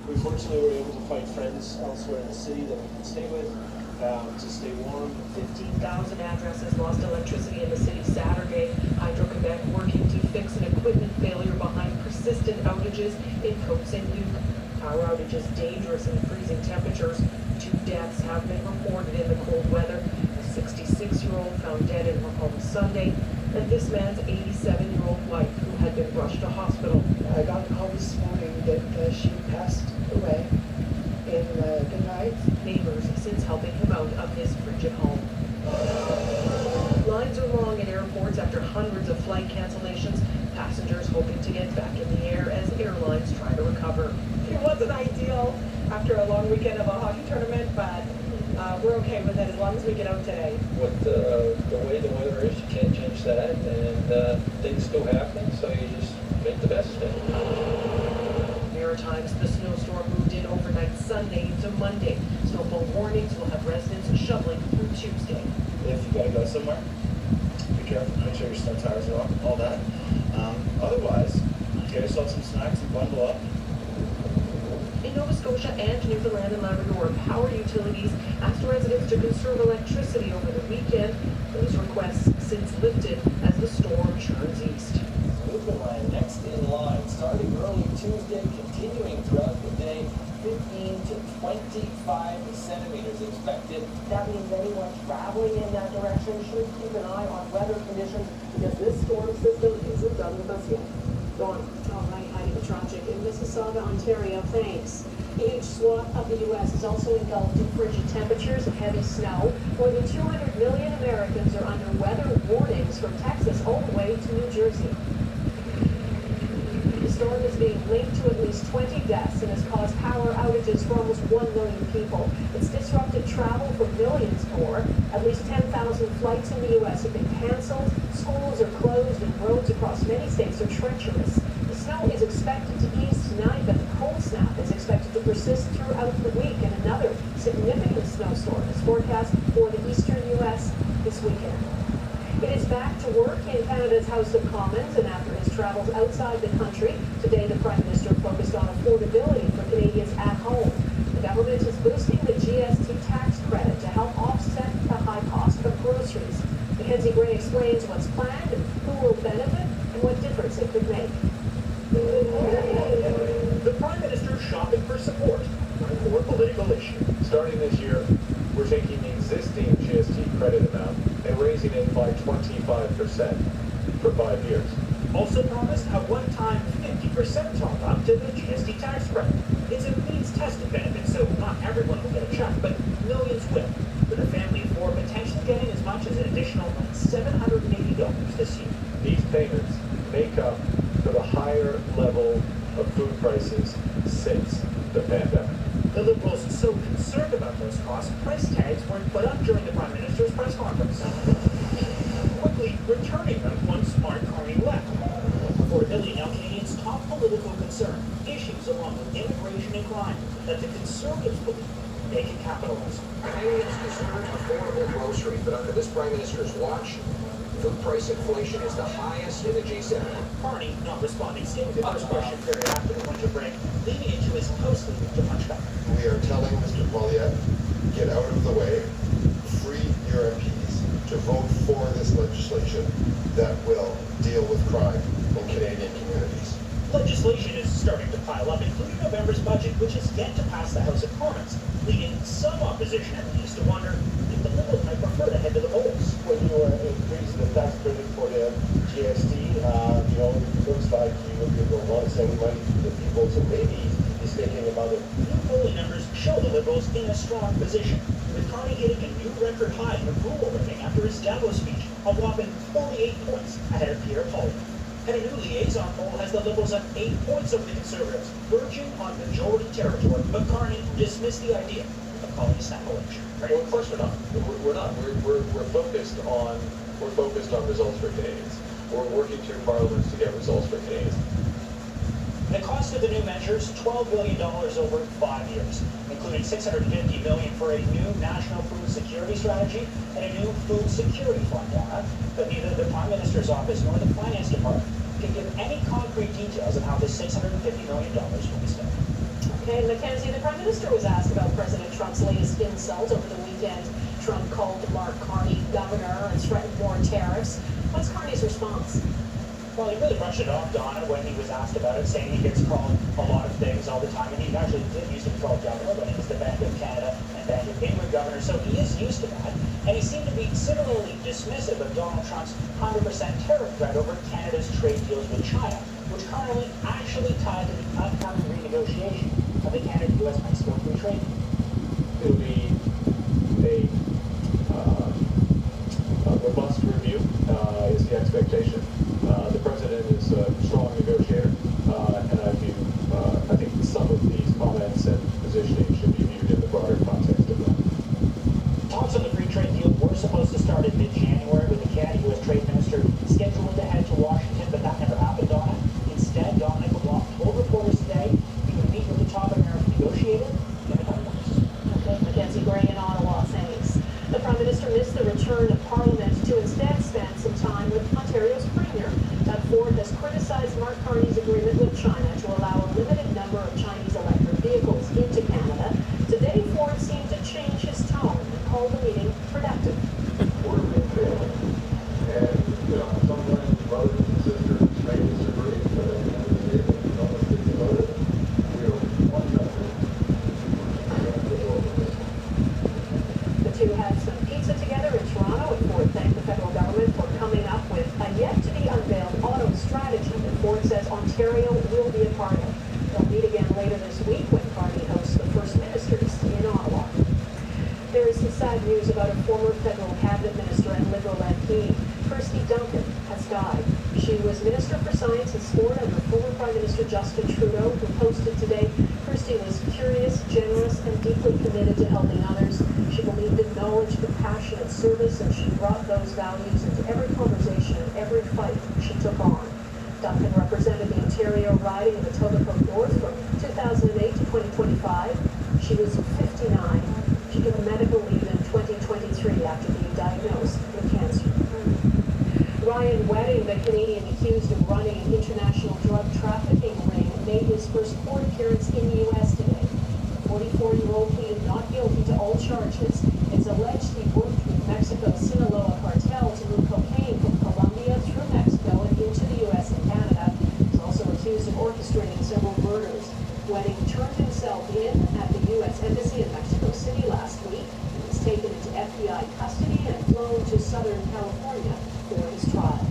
We fortunately were able to find friends elsewhere in the city that we can stay with to stay warm. 15,000 addresses lost electricity in the city Saturday. Hydro-Quebec working to fix an equipment failure behind persistent outages in Côte-Saint-Luc. Power outages dangerous in freezing temperatures. 2 deaths have been reported in the cold weather. A 66-year-old found dead in her home Sunday, and this man's 87-year-old wife who had been rushed to hospital. I got a call this morning that she passed away in the night. Neighbors since helping him out of his frigid home. Lines are long at airports after hundreds of flight cancellations. Passengers hoping to get back in the air as airlines try to recover. It wasn't ideal after a long weekend of a hockey tournament, but we're okay with it as long as we get out today. With the way the weather is, you can't change that, and things still happen, so you just make the best of it. Maritimes, the snowstorm moved in overnight Sunday into Monday. Snowfall warnings will have residents shoveling through Tuesday. If you gotta go somewhere, be careful, make sure your snow tires are on, all that. Otherwise, get yourself some snacks and bundle up. In Nova Scotia and Newfoundland and Labrador, power utilities asked residents to conserve electricity over the weekend. Those requests since lifted as the storm churns east. Newfoundland next in line, starting early Tuesday, continuing throughout the day. 15 to 25 centimeters expected. That means anyone traveling in that direction should keep an eye on weather conditions because this storm system isn't done with us yet. Dawn. All right, hiding the tragic in Mississauga, Ontario. Thanks. A huge swath of the U.S. is also engulfed in frigid temperatures and heavy snow. More than 200 million Americans are under weather warnings from Texas all the way to New Jersey. The storm is being linked to at least 20 deaths and has caused power outages for almost 1 million people. It's disrupted travel for millions more. At least 10,000 flights in the U.S. have been canceled. Schools are closed and roads across many states are treacherous. The snow is expected to ease tonight, but the cold snap is expected to persist throughout the week, and another significant snowstorm is forecast for the eastern U.S. this weekend. It is back to work in Canada's House of Commons, and after his travels outside the country, today the Prime Minister focused on affordability for Canadians at home. The government is boosting the GST tax credit to help offset the high cost of groceries. Mackenzie Gray explains what's planned, who will benefit, and what difference it could make. The Prime Minister's shopping for support on a more political issue. Starting this year, we're taking the existing GST credit amount and raising it by 25% for 5 years. Also promised a one-time 50% top-up to the GST tax credit. It's a means-tested benefit, so not everyone will get a check, but millions will, with a family of 4 potentially getting as much as an additional $780 this year. These payments make up for the higher level of food prices since the pandemic. The Liberals so concerned about those costs, price tags weren't put up during the Prime Minister's press conference. Quickly returning them once Mark Carney left. Affordability now Canadians' top political concern. Issues along with immigration and crime that the Conservatives believe they can capitalize. Canadians deserve affordable groceries, but under this Prime Minister's watch, food price inflation is the highest in the G7. Carney not responding, staying the first question period after the winter break, leaving into his House leader to punch back. We are telling Mr. Poilievre, get out of the way, free your MPs to vote for this legislation that will deal with crime in Canadian communities. Legislation is starting to pile up, including November's budget, which is yet to pass the House of Commons, leading some opposition at least to wonder if the Liberals might prefer to head to the polls. When you increase the tax credit for the GST, it looks like you will be able to send money to the people, so maybe he's thinking about it. New polling numbers show the Liberals in a strong position, with Carney hitting a new record high in approval rating after his Davos speech, a whopping 48 points ahead of Pierre Poilievre. And a new liaison poll has the Liberals up 8 points over the Conservatives, verging on majority territory. But Carney dismissed the idea of calling a snap election. Well, of course we're not. We're not. We're focused on results for Canadians. We're working through parliaments to get results for Canadians. The cost of the new measures, $12 billion over 5 years, including $650 million for a new national food security strategy and a new food security fund. But neither the Prime Minister's office nor the Finance Department can give any concrete details of how this $650 million will be spent. Okay, Mackenzie, the Prime Minister was asked about President Trump's latest insult over the weekend. Trump called Mark Carney governor and threatened more tariffs. What's Carney's response? Well, he really brushed it off, Donna, when he was asked about it, saying he gets called a lot of things all the time, and he actually did used to be called governor when he was the Bank of Canada and Bank of England governor, so he is used to that. And he seemed to be similarly dismissive of Donald Trump's 100% tariff threat over Canada's trade deals with China, which currently actually tied to the upcoming renegotiation of the Canada-U.S.-Mexico Free Trade Deal. It'll be a robust review, is the expectation. The president is a strong negotiator, and I think some of these comments and positioning should be viewed in the broader context of that. Talks on the free trade deal were supposed to start in mid-January with the Canada-U.S. Trade Minister scheduled to head to Washington, but that never happened, Donna. Instead, Dominic LeBlanc told reporters today he would meet with the top American negotiator in the coming weeks. Okay, Mackenzie Gray in Ottawa, thanks. The Prime Minister missed the return of Parliament to instead spend some time with Ontario's Premier. Doug Ford has criticized Mark Carney's agreement with China to allow a limited number of Chinese electric vehicles into Canada. Today, Ford seemed to change his tone and called the meeting productive. We're in favor. And, sometimes brothers and sisters may disagree, but at the end of the day, when someone speaks about it, we are one country. The two had some pizza together in Toronto, and Ford thanked the federal government for coming up with a yet-to-be-unveiled auto strategy that Ford says Ontario will be a part of. They'll meet again later this week when Carney hosts the First Ministers in Ottawa. There is some sad news about a former federal cabinet minister and Liberal MP. Kirsty Duncan has died. She was Minister for Science and Sport under former Prime Minister Justin Trudeau, who posted today. Kirsty was curious, generous, and deeply committed to helping others. She believed in knowledge, compassion, and service, and she brought those values into every conversation and every fight she took on. Duncan represented the Ontario riding of Etobicoke North from 2008 to 2025. She was 59. She took medical leave in 2023 after being diagnosed with cancer. Ryan Wedding, the Canadian accused of running an international drug trafficking ring, made his first court appearance in the U.S. today. The 44-year-old pleaded not guilty to all charges. It's alleged he worked with Mexico's Sinaloa cartel to move cocaine from Colombia through Mexico and into the U.S. and Canada. He's also accused of orchestrating several murders. Wedding turned himself in at the U.S. Embassy in Mexico City last week and was taken into FBI custody and flown to Southern California for his trial.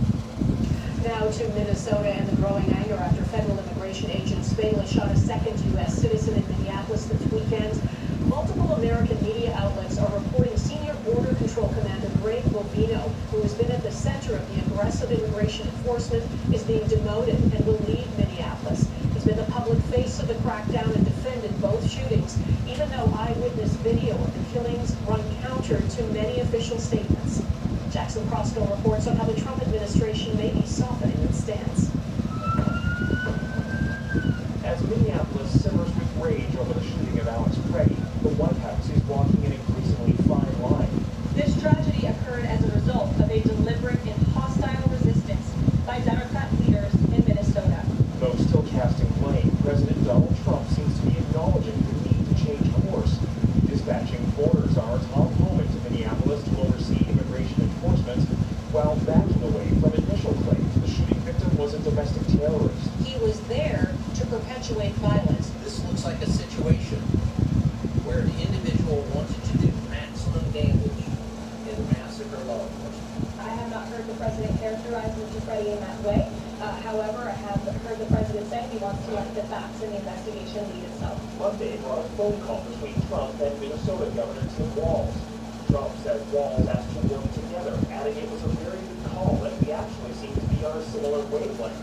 Now to Minnesota and the growing anger after federal immigration agents fatally shot a second U.S. citizen in Minneapolis this weekend. Multiple American media outlets are reporting Senior Border Control Commander Greg Bovino, who has been at the center of the aggressive immigration enforcement, is being demoted and will leave Minneapolis. He's been the public face of the crackdown and defended both shootings, even though eyewitness video of the killings run counter to many official statements. Jackson Crosco reports on how the Trump administration may be softening its stance. As Minneapolis simmers with rage over the shooting of Alex Craig, the White House is walking an increasingly fine line. This tragedy occurred as a result of a deliberate and hostile resistance by Democrat leaders in Minnesota. Though still casting blame, President Donald Trump seems to be acknowledging the need to change course. Dispatching border czars on home into Minneapolis to oversee immigration enforcement, while backing away from initial claims the shooting victim was a domestic terrorist. He was there to perpetuate violence. This looks like a situation where the individual wanted to do maximum damage and massacre law enforcement. I have not heard the president characterize Mr. Freddie in that way. However, I have heard the president say he wants to let the facts in the investigation lead itself. Monday brought a phone call between Trump and Minnesota Governor Tim Walz. Trump said Walz asked to work together, adding it was a very good call and we actually seem to be on a similar wavelength.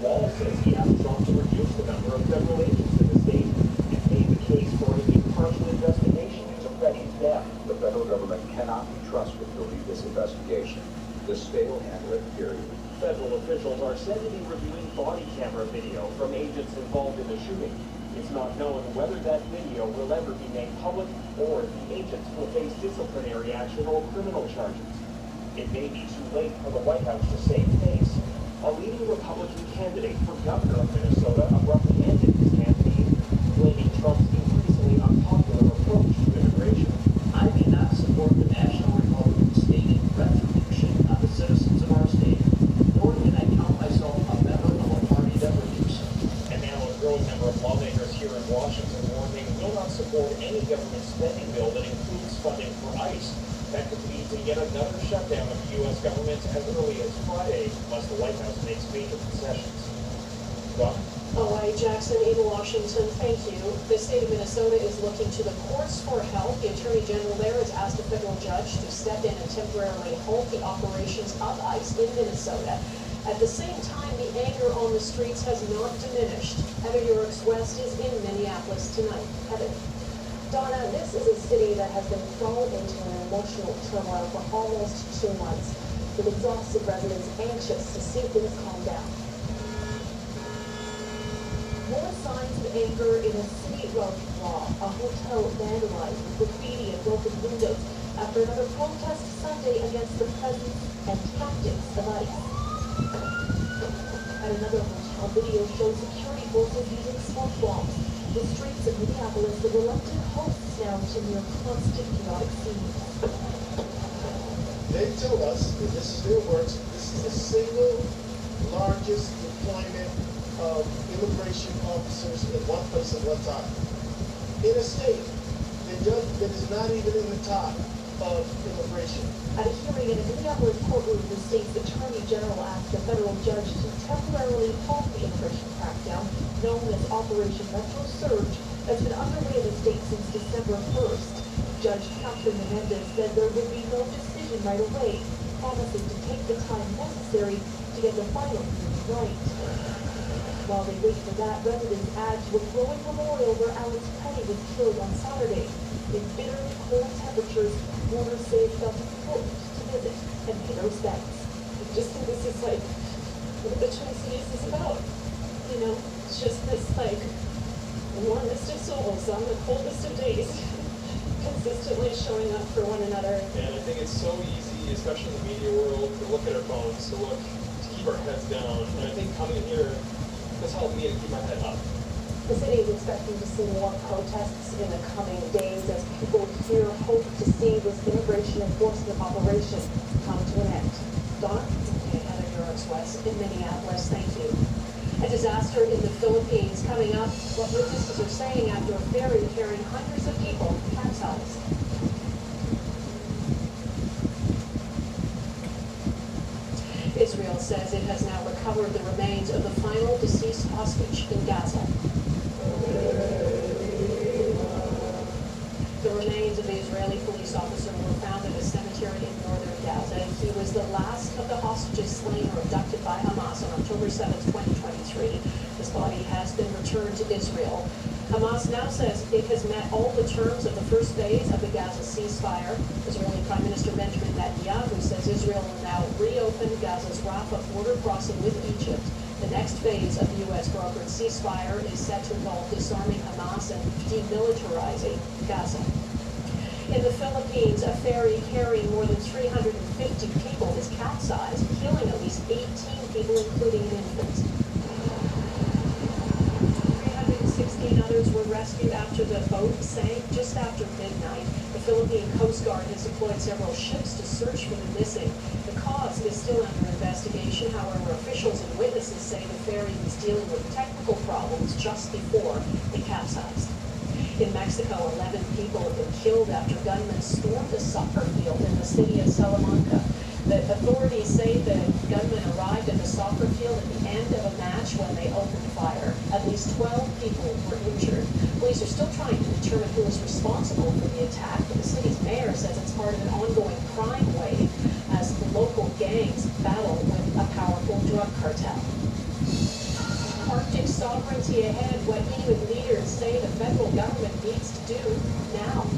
Walz says he asked Trump to reduce the number of federal agents in the state and made the case for an impartial investigation into Freddie's death. The federal government cannot be trusted to lead this investigation. The state will handle it, period. Federal officials are said to be reviewing body camera video from agents involved in the shooting. It's not known whether that video will ever be made public or if the agents will face disciplinary action or criminal charges. It may be too late for the White House to save face. A leading Republican candidate for governor of Minnesota abruptly ended his campaign, blaming lawmakers here in Washington warn they will not support any government spending bill that includes funding for ICE. That could lead to yet another shutdown of the U.S. government as early as Friday, unless the White House makes major concessions. Doc? O.I. Jackson in Washington, thank you. The state of Minnesota is looking to the courts for help. The Attorney General there has asked a federal judge to step in and temporarily halt the operations of ICE in Minnesota. At the same time, the anger on the streets has not diminished. Heather Yorks West is in Minneapolis tonight. Heather. Donna, this is a city that has been thrown into an emotional turmoil for almost 2 months, with exhausted residents anxious to see things calm down. More signs of anger in a city of law. A hotel vandalized with graffiti and broken windows after another protest Sunday against the presence and tactics of ICE. At another hotel, video shows security forces using smoke bombs. The streets of Minneapolis, the reluctant hosts now to near constant chaotic scenes. They tell us, and this is their words, this is the single largest deployment of immigration officers in one place at one time. In a state that is not even in the top of immigration. At a hearing in a Minneapolis courtroom, the state's attorney general asked a federal judge to temporarily halt the immigration crackdown, known as Operation Metro Surge, that's been underway in the state since December 1st. Judge Catherine Menendez said there would be no decision right away, promising to take the time necessary to get the final ruling right. While they wait for that, residents add to a growing memorial where Alex Penny was killed on Saturday. In bitterly cold temperatures, mourners say it felt important to visit and pay their respects. I just think this is like what the Twin Cities is about. You know, it's just this like warmest of souls on the coldest of days, consistently showing up for one another. And I think it's so easy, especially in the media world, to look at our phones, to keep our heads down. And I think coming here has helped me to keep my head up. The city is expecting to see more protests in the coming days as people here hope to see this immigration enforcement operation come to an end. Donna? Okay, Heather Yorks West in Minneapolis, thank you. A disaster in the Philippines coming up. What witnesses are saying after a ferry carrying hundreds of people capsized. Israel says it has now recovered the remains of the final deceased hostage in Gaza. The remains of the Israeli police officer were found in a cemetery in northern Gaza. He was the last of the hostages slain or abducted by Hamas on October 7, 2023. His body has been returned to Israel. Hamas now says it has met all the terms of the first phase of the Gaza ceasefire. Israeli Prime Minister Benjamin Netanyahu says Israel will now reopen Gaza's Rafah border crossing with Egypt. The next phase of the U.S. brokered ceasefire is set to involve disarming Hamas and demilitarizing Gaza. In the Philippines, a ferry carrying more than 350 people is capsized, killing at least 18 people, including an infant. 316 others were rescued after the boat sank just after midnight. The Philippine Coast Guard has deployed several ships to search for the missing. The cause is still under investigation. However, officials and witnesses say the ferry was dealing with technical problems just before it capsized. In Mexico, 11 people have been killed after gunmen stormed a soccer field in the city of Salamanca. The authorities say the gunmen arrived at the soccer field at the end of a match when they opened fire. At least 12 people were injured. Police are still trying to determine who is responsible for the attack, but the city's mayor says it's part of an ongoing crime wave as the local gangs battle with a powerful drug cartel. Arctic sovereignty ahead, what Inuit leaders say the federal government needs to do now.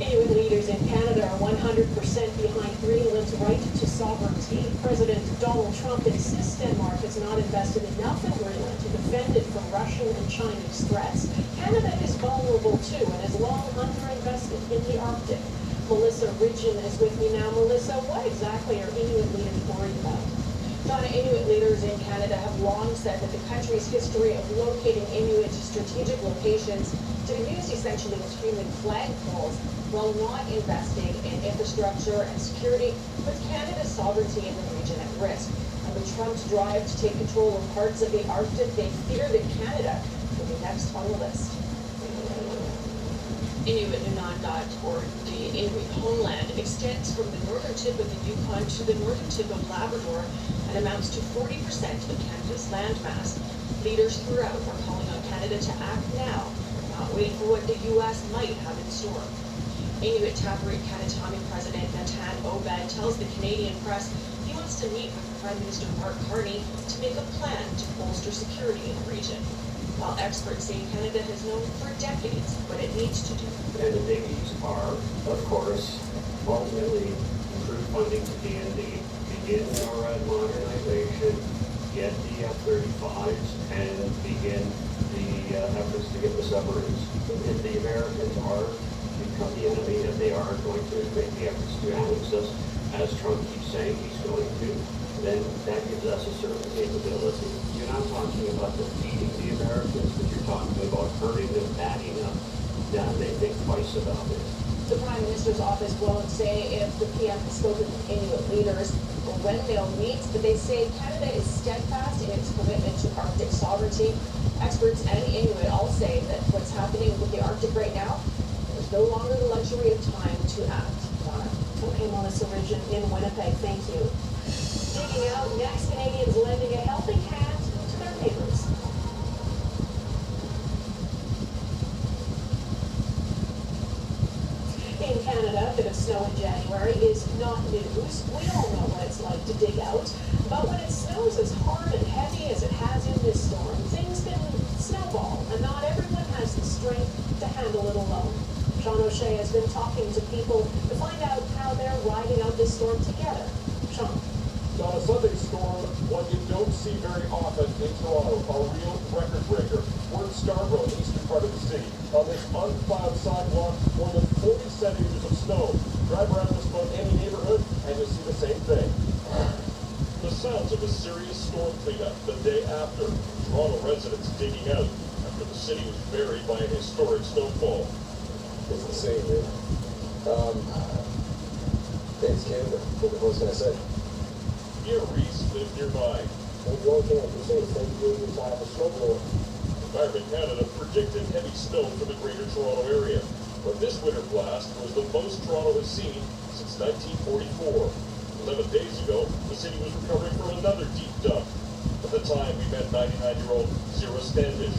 Inuit leaders in Canada are 100% behind Greenland's right to sovereignty. President Donald Trump insists Denmark has not invested enough in Greenland to defend it from Russian and Chinese threats. Canada is vulnerable too and has long underinvested in the Arctic. Melissa Ridgen is with me now. Melissa, what exactly are Inuit leaders worried about? Donna, Inuit leaders in Canada have long said that the country's history of locating Inuit strategic locations to be used essentially as human flagpoles while not investing in infrastructure and security puts Canada's sovereignty in the region at risk. And the Trump drive to take control of parts of the Arctic, they fear that Canada will be next on the list. Inuit Nunangat, or the Inuit homeland, extends from the northern tip of the Yukon to the northern tip of Labrador and amounts to 40% of Canada's landmass. Leaders throughout are calling on Canada to act now, not wait for what the U.S. might have in store. Inuit Tapiriit Kanatami President Natan Obed tells the Canadian press he wants to meet with Prime Minister Mark Carney to make a plan to bolster security in the region. While experts say Canada has known for decades what it needs to do. And the biggies are, of course, ultimately improve funding to DND, begin NORAD modernization, get the F-35s, and begin the efforts to get the submarines. If the Americans are become the enemy, and they are going to make the efforts to annex us, as Trump keeps saying he's going to, then that gives us a certain capability. You're not talking about defeating the Americans, but you're talking about hurting them bad enough that they think twice about it. The Prime Minister's office won't say if the PM has spoken with Inuit leaders or when they'll meet, but they say Canada is steadfast in its commitment to Arctic sovereignty. Experts and Inuit all say that what's happening with the Arctic right now, there's no longer the luxury of time to act. Donna. Okay, Melissa Ridgen in Winnipeg, thank you. Digging out, next, Canadians lending a helping hand to their neighbors. In Canada, a bit of snow in January is not news. We all know what it's like to dig out. But when it snows as hard and heavy as it has in this storm, things can snowball, and not everyone has the strength to handle it alone. Sean O'Shea has been talking to people to find out how they're riding out this storm together. Sean. On a Sunday storm, one you don't see very often in Toronto, a real record breaker. We're in Scarborough, eastern part of the city. On this unplowed sidewalk, more than 40 centimeters of snow. Drive around just about any neighborhood, and you'll see the same thing. The sounds of a serious storm cleanup the day after. Toronto residents digging out after the city was buried by a historic snowfall. It's insane, man. Thanks, Canada. What was I say? Pierre Reese lived nearby. The only thing I can say is thank you to have a snowblower. Environment Canada predicted heavy snow for the Greater Toronto area, but this winter blast was the most Toronto has seen since 1944. 11 days ago, the city was recovering from another deep dump. At the time, we met 99-year-old Zira Standish.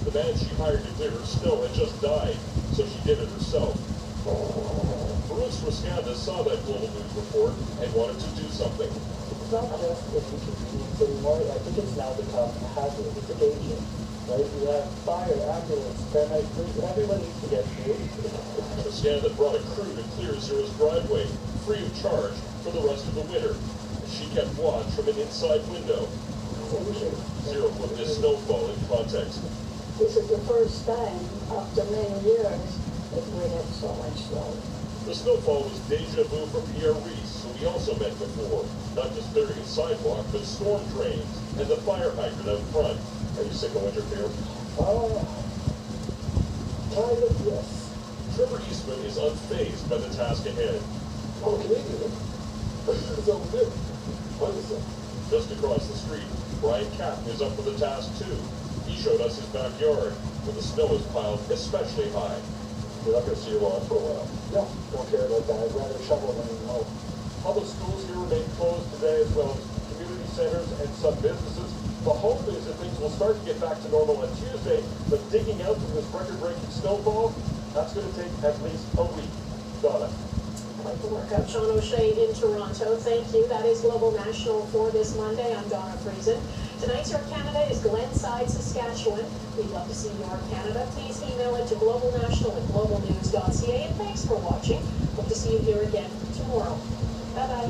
The man she hired to clear her snow had just died, so she did it herself. Bruce Ruscanda saw that global news report and wanted to do something. It's not just an inconvenience anymore. I think it's now become a hazard. It's a danger, right? We have fire, ambulance, paramedic crews, everyone needs to get through. Ruscanda brought a crew to clear Zira's driveway, free of charge, for the rest of the winter. She kept watch from an inside window. Zira put this snowfall in context. This is the first time after many years that we had so much snow. The snowfall was deja vu for Pierre Reese, who we also met before. Not just clearing a sidewalk, but storm drains and the fire hydrant out front. Are you sick of winter, Pierre? Kind of, yes. Trevor Eastman is unfazed by the task ahead. Oh, Canadian. It's over there. What is it? Just across the street, Brian Captain is up for the task too. He showed us his backyard, where the snow is piled especially high. You're not going to see your lawn for a while. No, don't care about that. I'd rather shovel than mow. Public schools here remain closed today, as well as community centers and some businesses. The hope is that things will start to get back to normal on Tuesday, but digging out from this record-breaking snowfall, that's going to take at least a week. Donna. Quite the workout. Sean O'Shea in Toronto. Thank you. That is Global National for this Monday. I'm Donna Friesen. Tonight's Your Canada is Glenside, Saskatchewan. We'd love to see your Canada. Please email it to globalnational@globalnews.ca. And thanks for watching. Hope to see you here again tomorrow. Bye-bye.